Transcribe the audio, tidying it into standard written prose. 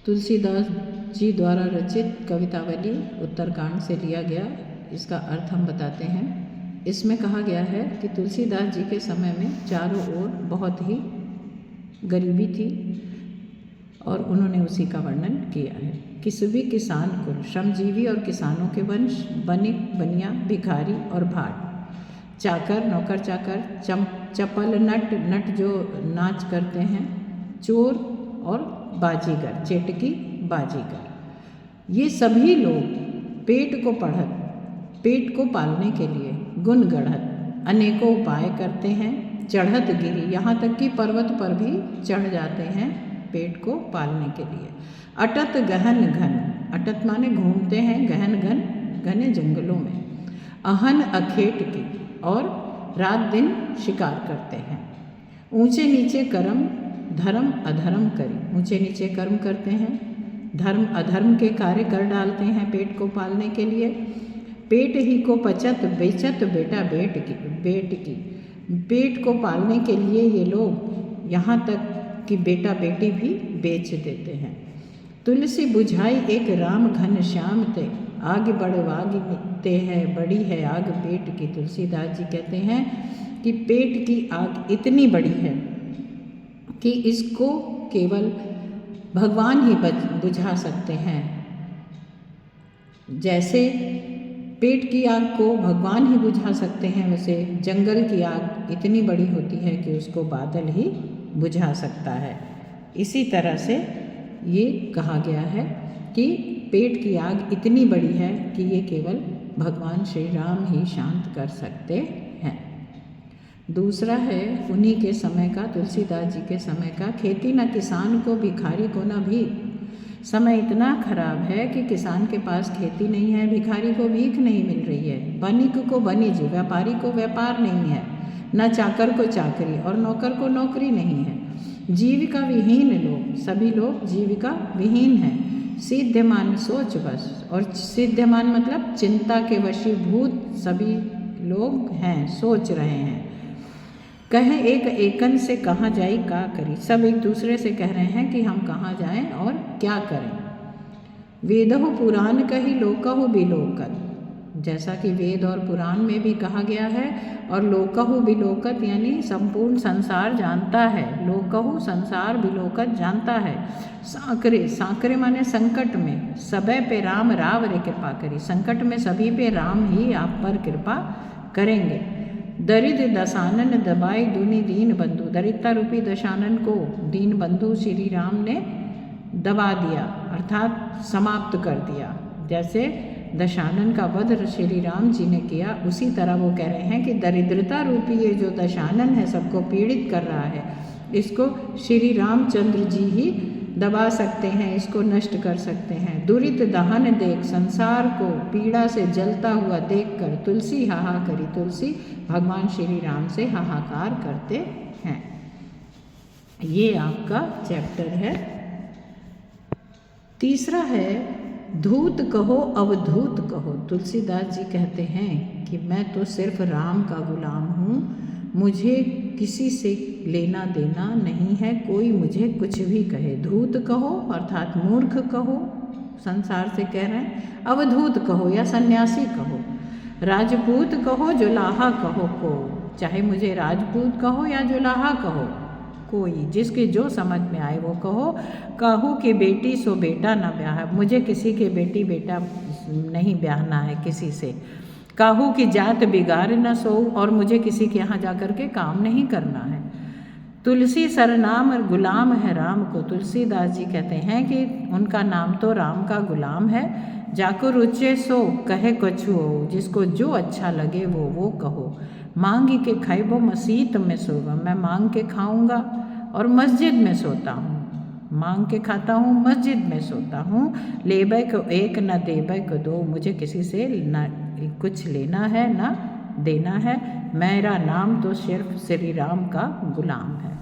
तुलसीदास जी द्वारा रचित कवितावली उत्तरकांड से लिया गया। इसका अर्थ हम बताते हैं। इसमें कहा गया है कि तुलसीदास जी के समय में चारों ओर बहुत ही गरीबी थी और उन्होंने उसी का वर्णन किया है। किसवी किसान कुल, श्रमजीवी और किसानों के वंश, बनिक बनिया, भिखारी और भाट, चाकर नौकर चाकर, चपल नट जो नाच करते हैं, चोर और बाजीगर, चेटकी बाजीगर, ये सभी लोग पेट को पालने के लिए गुण गढ़त अनेकों उपाय करते हैं। चढ़त गिरी, यहाँ तक कि पर्वत पर भी चढ़ जाते हैं पेट को पालने के लिए। अटत गहन घन, अटत माने घूमते हैं, गहन घन घने जंगलों में। अहन अखेट की, और रात दिन शिकार करते हैं। ऊंचे नीचे कर्म धर्म अधर्म करी, ऊंचे नीचे कर्म करते हैं, धर्म अधर्म के कार्य कर डालते हैं पेट को पालने के लिए। पेट ही को पचत बेचत बेटा बेट की, पेट को पालने के लिए ये लोग यहाँ तक कि बेटा बेटी भी बेच देते हैं। तुलसी बुझाई एक राम घन श्याम ते, आग बढ़वागते है बड़ी है आग पेट की। तुलसीदास जी कहते हैं कि पेट की आग इतनी बड़ी है कि इसको केवल भगवान ही बुझा सकते हैं। जैसे पेट की आग को भगवान ही बुझा सकते हैं, वैसे जंगल की आग इतनी बड़ी होती है कि उसको बादल ही बुझा सकता है। इसी तरह से ये कहा गया है कि पेट की आग इतनी बड़ी है कि ये केवल भगवान श्री राम ही शांत कर सकते हैं। दूसरा है उन्हीं के समय का, तुलसीदास जी के समय का, खेती न किसान को भिखारी को न भीख। समय इतना खराब है कि किसान के पास खेती नहीं है, भिखारी को भीख नहीं मिल रही है, बनिक को बनिज, व्यापारी को व्यापार नहीं है, न चाकर को चाकरी और नौकर को नौकरी नहीं है। जीविका विहीन लोग, सभी लोग जीविका विहीन हैं। सिद्धमान सोच बस, और सिद्धमान मतलब चिंता के वशीभूत सभी लोग हैं, सोच रहे हैं। कहे एक एकन से कहाँ जाई का करी, सब एक दूसरे से कह रहे हैं कि हम कहाँ जाएं और क्या करें। वेदहु पुराण कही लोकहु बिलोकत, जैसा कि वेद और पुराण में भी कहा गया है, और लोकहु बिलोकत यानी संपूर्ण संसार जानता है, लोकहु संसार बिलोकत जानता है। सांकरे, सांकरे माने संकट में, सबे पे राम राव रे कृपा करी, संकट में सभी पे राम ही आप पर कृपा करेंगे। दरिद्र दशानन दबाई दुनि दीन बंधु, दरिद्रता रूपी दशानन को दीन बंधु श्री राम ने दबा दिया अर्थात समाप्त कर दिया। जैसे दशानन का वध श्री राम जी ने किया, उसी तरह वो कह रहे हैं कि दरिद्रता रूपी ये जो दशानन है सबको पीड़ित कर रहा है, इसको श्री रामचंद्र जी ही दबा सकते हैं, इसको नष्ट कर सकते हैं। दुरित दहन देख, संसार को पीड़ा से जलता हुआ देखकर तुलसी हाहा करी, तुलसी भगवान श्री राम से हाहाकार करते हैं। ये आपका चैप्टर है। तीसरा है धूत कहो अवधूत कहो। तुलसीदास जी कहते हैं कि मैं तो सिर्फ राम का गुलाम हूँ, मुझे किसी से लेना देना नहीं है, कोई मुझे कुछ भी कहे। धूत कहो अर्थात मूर्ख कहो, संसार से कह रहे हैं। अवधूत कहो या सन्यासी कहो। राजपूत कहो जुलाहा कहो को, चाहे मुझे राजपूत कहो या जुलाहा कहो, कोई जिसके जो समझ में आए वो कहो। कहूँ कि बेटी सो बेटा न ब्याह, मुझे किसी के बेटी बेटा नहीं ब्याहना है किसी से। कहूँ कि जात बिगाड़ न सो, और मुझे किसी के यहाँ जाकर के काम नहीं करना है। तुलसी सरनाम और गुलाम है राम को। तुलसीदास जी कहते हैं कि उनका नाम तो राम का गुलाम है। जाको रुचे सो कहे कछु हो, जिसको जो अच्छा लगे वो कहो। मांग के खाइबो मसीत में सोगा, मैं मांग के खाऊंगा और मस्जिद में सोता हूँ, मांग के खाता हूँ मस्जिद में सोता हूँ। लेबै को एक न देबै को दो, मुझे किसी से न कुछ लेना है न देना है। मेरा नाम तो सिर्फ श्री राम का गुलाम है।